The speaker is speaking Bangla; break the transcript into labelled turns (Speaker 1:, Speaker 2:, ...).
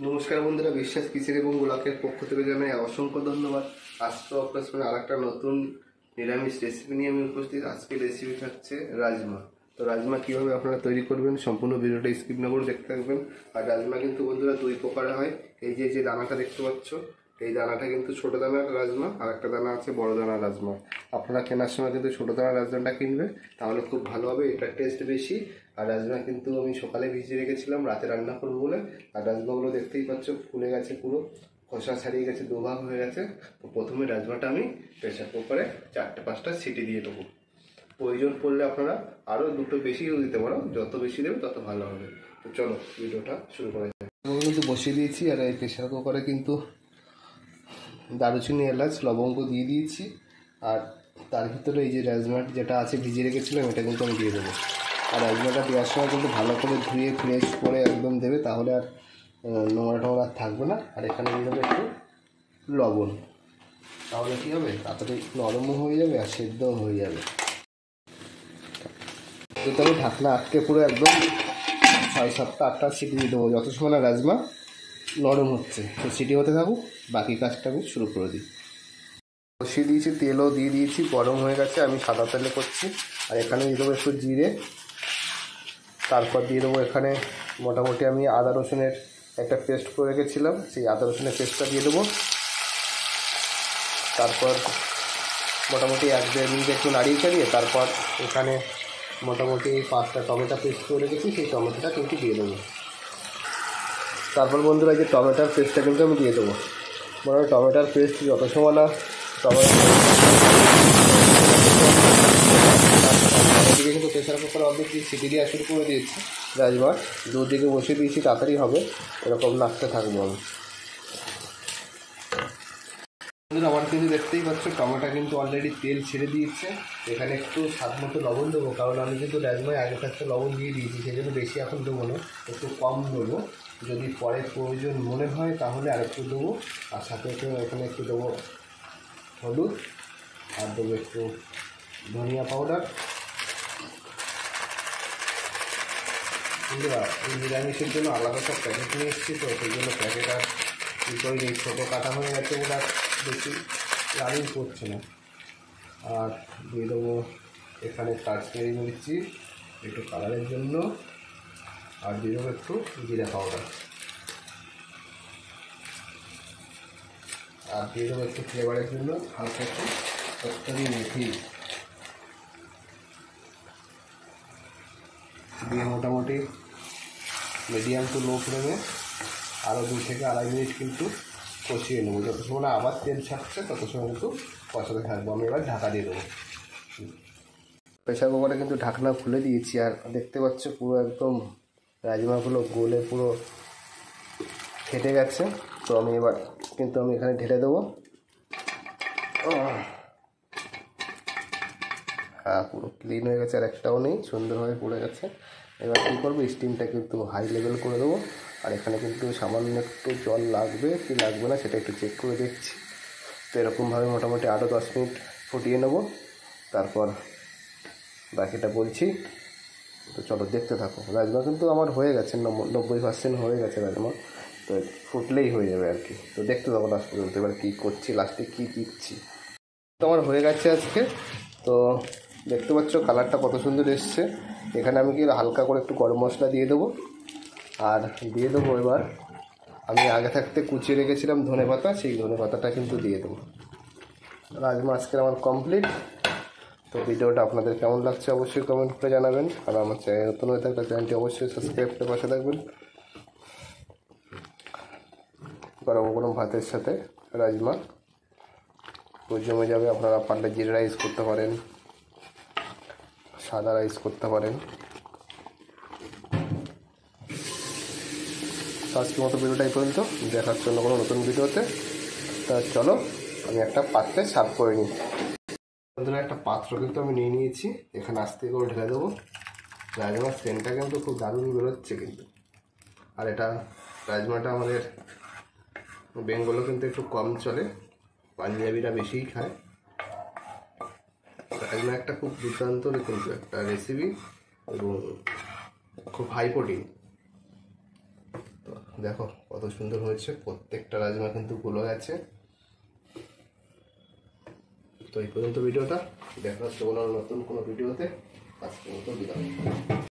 Speaker 1: নমস্কার বন্ধুরা, বিশ্বাস কিচেন এবং ব্লকের পক্ষ থেকে জানাই অসংখ্য ধন্যবাদ। আজকে আপনার সঙ্গে আরেকটা নতুন নিরামিষ রেসিপি নিয়ে আমি উপস্থিত। আজকের রেসিপি থাকছে রাজমা। তো রাজমা কীভাবে আপনারা তৈরি করবেন সম্পূর্ণ ভিডিওটা স্কিপ না করে দেখতে থাকবেন। আর রাজমা কিন্তু বন্ধুরা দুই প্রকারে হয়। এই যে দানাটা দেখতে পাচ্ছ, এই দানাটা কিন্তু ছোটো দানার রাজমা, আর একটা দানা আছে বড় দানার রাজমা। আপনারা কেনার সময় কিন্তু ছোটো দানার রাজমাটা কিনবে, তাহলে খুব ভালো হবে, এটার টেস্ট বেশি। আর রাজমা কিন্তু আমি সকালে ভিজিয়ে রেখেছিলাম রাতে রান্না করবো বলে। আর রাজমাগুলো দেখতেই পাচ্ছ ফুলে গেছে, পুরো খোসা ছাড়িয়ে গেছে, দুভাগ হয়ে গেছে। তো প্রথমে রাজমাটা আমি প্রেসার কুকারে 4-5টা সিটি দিয়ে দেবো। প্রয়োজন পড়লে আপনারা আরও দুটো বেশিও দিতে পারো, যত বেশি দেবে তত ভালো হবে। তো চলো ভিডিওটা শুরু করা যায়। আমি কিন্তু বসিয়ে দিয়েছি, আর এই প্রেসার কুকারে কিন্তু দারুচিনি, এলাচ, লবঙ্গ দিয়ে দিয়েছি। আর তার ভিতরে এই যে রাজমা যেটা আছে ভিজিয়ে রেখেছিলাম, এটা কিন্তু আমি দিয়ে দেবো। আর রাজমাটা দেওয়ার সময় কিন্তু ভালো করে ধুয়ে ফ্রেশ করে একদম দেবে, তাহলে আর নোংরা টোংরা থাকবে না। আর এখানে দিয়ে দেবে একটু লবণ, তাহলে কী হবে, তাড়াতাড়ি নরমও হয়ে যাবে আর সেদ্ধও হয়ে যাবে। তো আমি ঢাকনা আটকে পুরো একদম 6-7-8টা সিটি দিয়ে দেবো, যত সময় না রাজমা নরম হচ্ছে। তো সিটি হতে থাকুক, বাকি কাজটা আমি শুরু করে দিই। বসিয়ে দিয়েছি, তেলও দিয়ে দিয়েছি, গরম হয়ে গেছে। আমি সাদা তেলে করছি। আর এখানে দিয়ে দেবো একটু জিরে, তারপর দিয়ে দেবো এখানে মোটামুটি আমি আদা রসুনের একটা পেস্ট করে রেখেছিলাম, সেই আদা রসুনের পেস্টটা দিয়ে দেবো। তারপর মোটামুটি 1-1.5 মিনিট একটু নাড়িয়ে চাড়িয়ে তারপর এখানে মোটামুটি 5টা টমেটো পেস্ট করে রেখেছি, সেই টমেটোটা কিন্তু দিয়ে দেবো। তারপর বন্ধুরা এই যে টমেটোর পেস্টটা কিন্তু আমি দিয়ে দেবো। মোটামুটি টমেটোর পেস্ট যত সময় না এদিকে কিন্তু প্রেসার কুকার অর্ধেক সিটি দেওয়া শুরু করে দিয়েছি। রাজমা দুদিকে বসিয়ে দিয়েছি, তাড়াতাড়ি হবে, এরকম নাড়তে থাকবো আমি। আমার কিন্তু দেখতেই পাচ্ছ টমেটো কিন্তু অলরেডি তেল ছেড়ে দিয়েছে। এখানে একটু স্বাদ মতো লবণ দেবো, কারণ আমি কিন্তু রাজমায় আগে থাকতে লবণ দিয়ে দিয়েছি, সেই জন্য বেশি এখন দেবো না, একটু কম দেবো। যদি পরে প্রয়োজন মনে হয় তাহলে আরেকটু দেবো। আর সাথে এখানে একটু দেবো হলুদ, আর দেবো একটু ধনিয়া পাউডার। কিন্তু এই নিরামিষের জন্য আলাদা সব প্যাকেট নিয়ে এসেছি, তো সেই জন্য প্যাকেট আর কী করে এই ছোটো কাটা হয়ে গেছে, ওরা বেশি রানিং করছে না। আর দিয়ে দেবো এখানে কাশ্মীরি মির্চি একটু কালারের জন্য, আর দিয়ে দেবো একটু জিরা পাউডার, আর দিয়ে দেবো একটু ফ্লেভারের জন্য হালকা একটু কস্তুরি মেথি দিয়ে মোটামুটি মিডিয়াম টু লো ফ্লেমে আরও 2 থেকে 2.5 মিনিট কিন্তু কষিয়ে নেবো। যত সময় না আবার তেল ছাড়ছে তত সময় কিন্তু কষাতে থাকবো। আমি এবার ঢাকা দিয়ে দেবো। প্রেসার কুকারে কিন্তু ঢাকনা খুলে দিয়েছি, আর দেখতে পাচ্ছ পুরো একদম রাজমাগুলো গলে পুরো ফেটে গেছে। তো আমি এবার কিন্তু এখানে ঢেলে দেবো। হ্যাঁ, পুরো ক্লিন হয়ে গেছে, আর একটাও নেই, সুন্দরভাবে পড়ে গেছে। এবার কী করবো, স্টিমটা কিন্তু হাই লেভেল করে দেবো। আর এখানে কিন্তু সামান্য একটু জল লাগবে কি লাগবে না সেটা একটু চেক করে দেখছি। তো এরকমভাবে মোটামুটি আরও 10 মিনিট ফুটিয়ে নেব, তারপর বাকিটা বলছি। তো চলো দেখতে থাকো। রাজমা কিন্তু আমার হয়ে গেছে, 90% হয়ে গেছে রাজমা, তো ফুটলেই হয়ে যাবে আর কি। তো দেখতে থাকো লাস্ট পর্যন্ত, এবার কী করছি, লাস্টে কী দিচ্ছি। তো আমার হয়ে গেছে আজকে। তো দেখতে পাচ্ছ কালারটা কত সুন্দর এসছে। এখানে আমি কি হালকা করে একটু গরম মশলা দিয়ে দেবো, আর দিয়ে দেবো এবার আমি আগে থাকতে কুচিয়ে রেখেছিলাম ধনেপাতা, সেই ধনেপাতাটা কিন্তু দিয়ে দেবো। রাজমা আজকের আমার কমপ্লিট। তো ভিডিওটা আপনাদের কেমন লাগছে অবশ্যই কমেন্ট করে জানাবেন। আর আমার চ্যানেল নতুন হয়ে থাকলে চ্যানেলটি অবশ্যই সাবস্ক্রাইব করে পাশে থাকবেন। গরম গরম ভাতের সাথে রাজমা জমে যাবে। আপনারা পারলে জিরা রাইস করতে পারেন, সাদা রাইস করতে পারেন। আজকের মতো ভিডিওটাই পর্যন্ত, দেখার জন্য কোনো নতুন ভিডিওতে। তা চলো আমি একটা পাত্রে সার্ভ করে নিই। বন্ধুরা একটা পাত্র কিন্তু আমি নিয়ে নিয়েছি, এখানে আস্তে করে ঢেলে দেবো। রাজমার সেন্টটা কিন্তু খুব দারুণ বেরোচ্ছে কিন্তু। আর এটা রাজমাটা আমাদের বেঙ্গলও কিন্তু একটু কম চলে, পাঞ্জাবিরা বেশিই খায়। রাজমা একটা খুব দুর্দান্ত কিন্তু একটা রেসিপি এবং খুব হাই প্রোটিন। তো দেখো কত সুন্দর হয়েছে, প্রত্যেকটা রাজমা কিন্তু গুলো গেছে। তো এই পর্যন্ত ভিডিওটা, দেখা হচ্ছে কোনো নতুন কোনো ভিডিওতে। আজকের মতো বিদায়।